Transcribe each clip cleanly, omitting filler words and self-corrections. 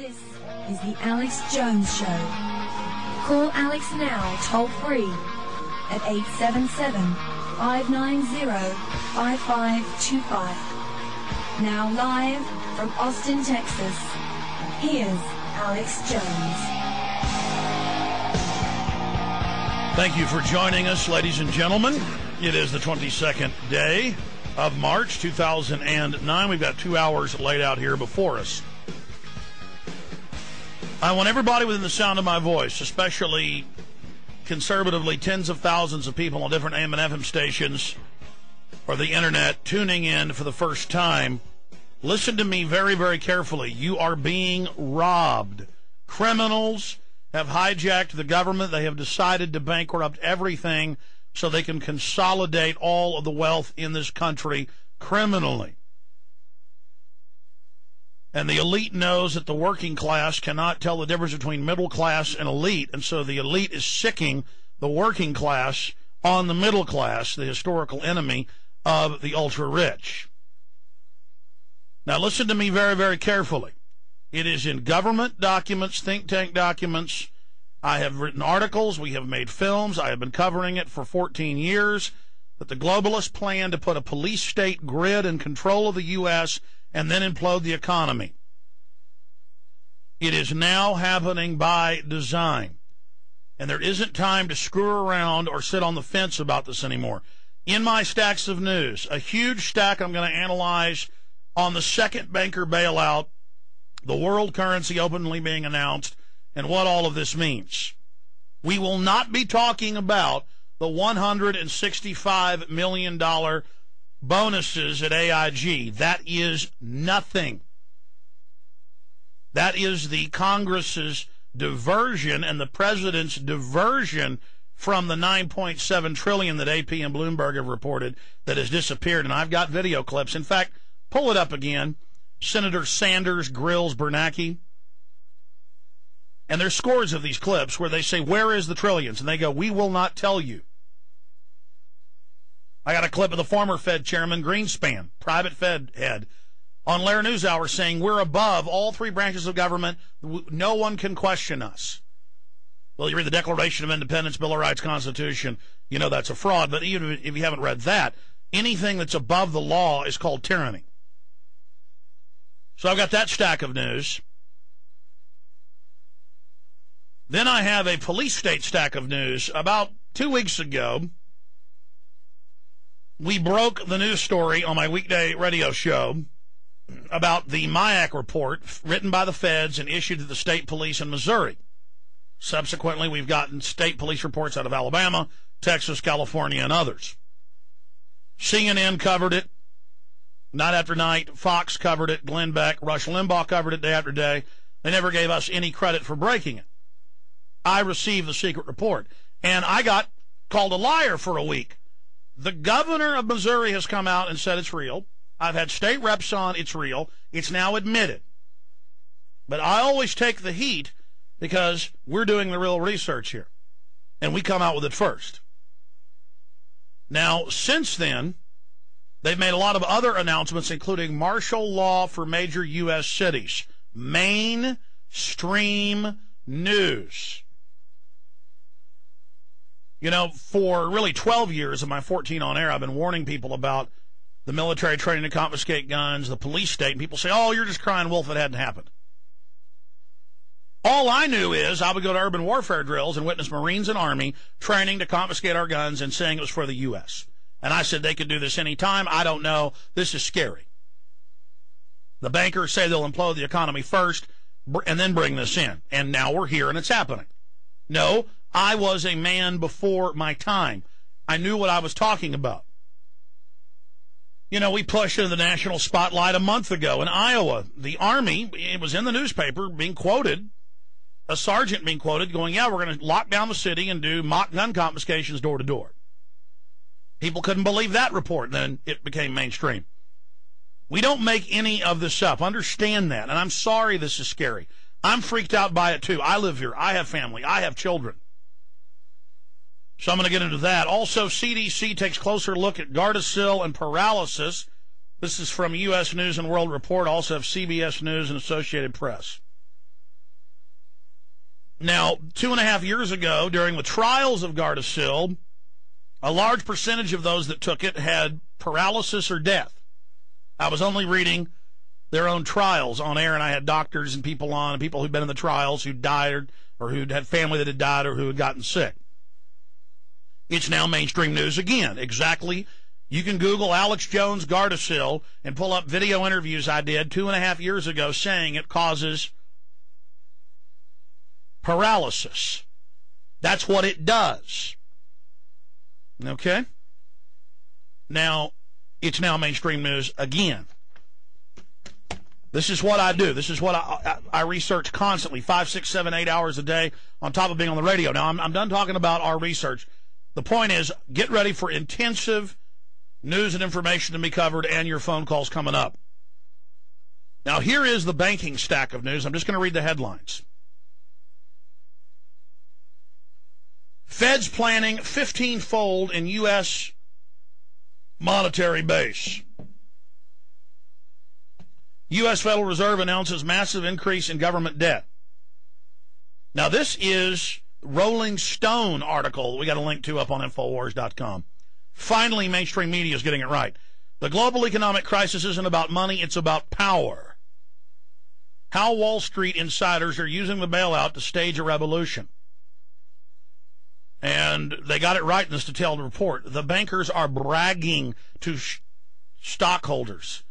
This is the Alex Jones Show. Call Alex now, toll free, at 877-590-5525. Now live from Austin, Texas, here's Alex Jones. Thank you for joining us, ladies and gentlemen. It is the 22nd day of March 2009. We've got 2 hours laid out here before us. I want everybody within the sound of my voice, especially conservatively tens of thousands of people on different AM and FM stations or the internet tuning in for the first time, listen to me very, very carefully. You are being robbed. Criminals have hijacked the government. They have decided to bankrupt everything so they can consolidate all of the wealth in this country criminally. And the elite knows that the working class cannot tell the difference between middle class and elite, and so the elite is sicking the working class on the middle class, the historical enemy of the ultra-rich. Now listen to me very, very carefully. It is in government documents, think tank documents. I have written articles. We have made films. I have been covering it for 14 years, that the globalists plan to put a police state grid in control of the U.S. and then implode the economy. It is now happening by design. And there isn't time to screw around or sit on the fence about this anymore. In my stacks of news, a huge stack I'm going to analyze on the second banker bailout, the world currency openly being announced, and what all of this means. We will not be talking about the $165 million bonuses at AIG. That is nothing. That is the Congress's diversion and the president's diversion from the $9.7 trillion that AP and Bloomberg have reported that has disappeared. And I've got video clips. In fact, pull it up again. Senator Sanders grills Bernanke. And there's scores of these clips where they say, where is the trillions? And they go, we will not tell you. I got a clip of the former Fed chairman, Greenspan, private Fed head, on Lair NewsHour saying we're above all three branches of government. No one can question us. Well, you read the Declaration of Independence, Bill of Rights, Constitution, you know that's a fraud. But even if you haven't read that, anything that's above the law is called tyranny. So I've got that stack of news. Then I have a police state stack of news. About 2 weeks ago, we broke the news story on my weekday radio show about the MIAC report written by the feds and issued to the state police in Missouri. Subsequently, we've gotten state police reports out of Alabama, Texas, California, and others. CNN covered it night after night. Fox covered it. Glenn Beck, Rush Limbaugh covered it day after day. They never gave us any credit for breaking it. I received the secret report, and I got called a liar for a week. The governor of Missouri has come out and said it's real. I've had state reps on, it's real. It's now admitted. But I always take the heat because we're doing the real research here, and we come out with it first. Now, since then, they've made a lot of other announcements, including martial law for major U.S. cities. Mainstream news. You know, for really 12 years of my 14 on air, I've been warning people about the military training to confiscate guns, the police state, and people say, oh, you're just crying wolf, it hadn't happened. All I knew is I would go to urban warfare drills and witness Marines and Army training to confiscate our guns and saying it was for the U.S. And I said they could do this anytime. I don't know. This is scary. The bankers say they'll implode the economy first and then bring this in. And now we're here and it's happening. No, I was a man before my time. I knew what I was talking about. You know, we pushed into the national spotlight a month ago in Iowa. The Army, it was in the newspaper being quoted, a sergeant being quoted going, yeah, we're going to lock down the city and do mock gun confiscations door to door. People couldn't believe that report, and then it became mainstream. We don't make any of this up. Understand that. And I'm sorry this is scary. I'm freaked out by it, too. I live here. I have family. I have children. So I'm going to get into that. Also, CDC takes closer look at Gardasil and paralysis. This is from U.S. News and World Report, also have CBS News and Associated Press. Now, 2.5 years ago, during the trials of Gardasil, a large percentage of those that took it had paralysis or death. I was only reading their own trials on air, and I had doctors and people on, and people who'd been in the trials who died or who'd had family that had died or who had gotten sick. It's now mainstream news again. Exactly. You can Google Alex Jones Gardasil and pull up video interviews I did 2.5 years ago saying it causes paralysis. That's what it does. Okay? Now, it's now mainstream news again. This is what I do. This is what I research constantly, 5, 6, 7, 8 hours a day on top of being on the radio. Now, I'm done talking about our research. The point is, get ready for intensive news and information to be covered and your phone calls coming up. Now, here is the banking stack of news. I'm just going to read the headlines. Fed's planning 15-fold in U.S. monetary base. U.S. Federal Reserve announces massive increase in government debt. Now, this is Rolling Stone article we got a link to up on Infowars.com. Finally, mainstream media is getting it right. The global economic crisis isn't about money, it's about power. How Wall Street insiders are using the bailout to stage a revolution. And they got it right in this detailed report. The bankers are bragging to stockholders.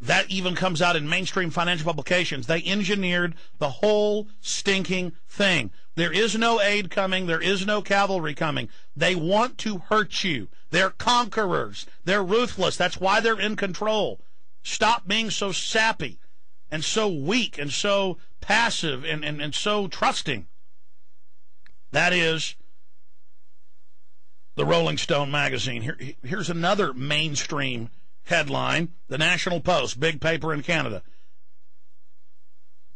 That even comes out in mainstream financial publications. They engineered the whole stinking thing. There is no aid coming. There is no cavalry coming. They want to hurt you. They're conquerors. They're ruthless. That's why they're in control. Stop being so sappy and so weak and so passive and so trusting. That is the Rolling Stone magazine. Here's another mainstream headline, the National Post, big paper in Canada.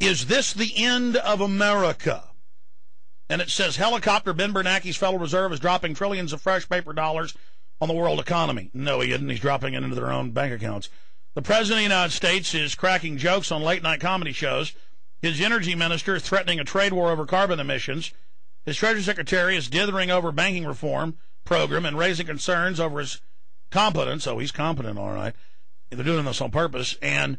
Is this the end of America? And it says, helicopter Ben Bernanke's Federal Reserve is dropping trillions of fresh paper dollars on the world economy. No, he isn't. He's dropping it into their own bank accounts. The President of the United States is cracking jokes on late-night comedy shows. His energy minister is threatening a trade war over carbon emissions. His Treasury Secretary is dithering over banking reform program and raising concerns over his competence. Oh, he's competent, all right. They're doing this on purpose. And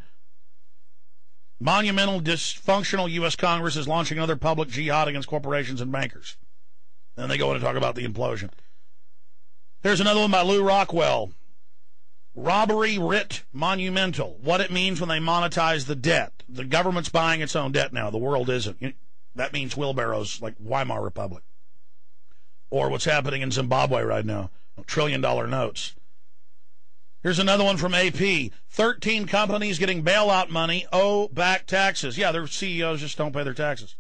monumental, dysfunctional U.S. Congress is launching another public jihad against corporations and bankers. Then they go in and talk about the implosion. Here's another one by Lou Rockwell. Robbery writ monumental. What it means when they monetize the debt. The government's buying its own debt now. The world isn't. That means wheelbarrows like Weimar Republic. Or what's happening in Zimbabwe right now. $1 trillion notes. Here's another one from AP. 13 companies getting bailout money owe back taxes. Yeah, their CEOs just don't pay their taxes.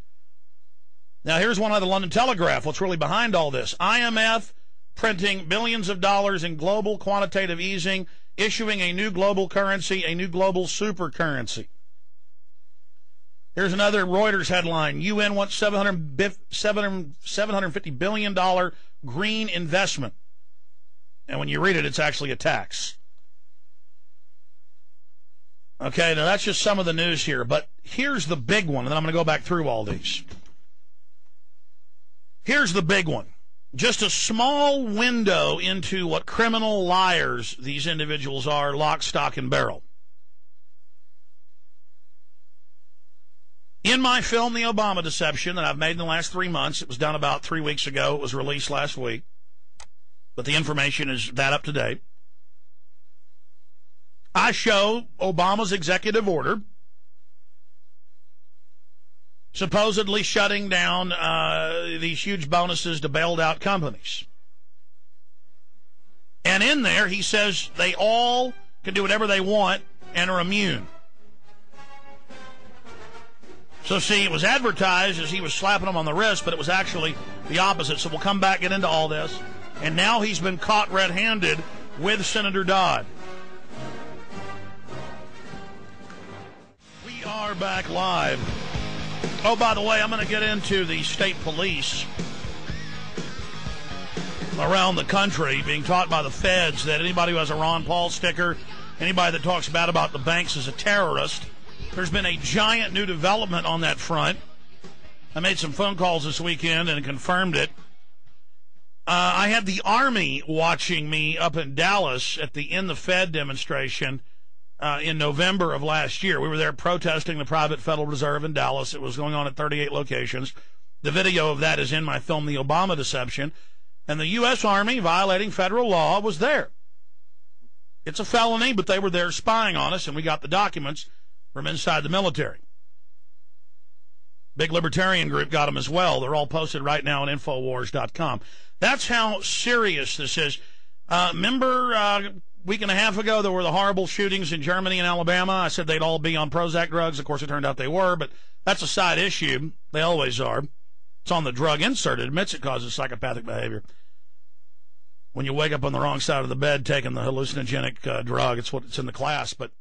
Now, here's one out of the London Telegraph. What's really behind all this? IMF printing billions of dollars in global quantitative easing, issuing a new global currency, a new global super currency. Here's another Reuters headline. UN wants $750 billion green investment. And when you read it, it's actually a tax. Okay, now that's just some of the news here. But here's the big one, and then I'm going to go back through all these. Here's the big one. Just a small window into what criminal liars these individuals are, lock, stock, and barrel. In my film, The Obama Deception, that I've made in the last 3 months, it was done about 3 weeks ago. It was released last week. But the information is that up to date. I show Obama's executive order supposedly shutting down these huge bonuses to bailed out companies. And in there, he says they all can do whatever they want and are immune. So, see, it was advertised as he was slapping them on the wrist, but it was actually the opposite. So we'll come back, get into all this. And now he's been caught red-handed with Senator Dodd. We are back live. Oh, by the way, I'm going to get into the state police around the country being taught by the feds that anybody who has a Ron Paul sticker, anybody that talks bad about the banks is a terrorist. There's been a giant new development on that front. I made some phone calls this weekend and confirmed it. I had the Army watching me up in Dallas at the In the Fed demonstration in November of last year. We were there protesting the private Federal Reserve in Dallas. It was going on at 38 locations. The video of that is in my film, The Obama Deception. And the U.S. Army, violating federal law, was there. It's a felony, but they were there spying on us, and we got the documents from inside the military. Big libertarian group got them as well. They're all posted right now on Infowars.com. That's how serious this is. Remember a week and a half ago there were the horrible shootings in Germany and Alabama? I said they'd all be on Prozac drugs. Of course, it turned out they were, but that's a side issue. They always are. It's on the drug insert. It admits it causes psychopathic behavior. When you wake up on the wrong side of the bed taking the hallucinogenic drug, it's in the class. But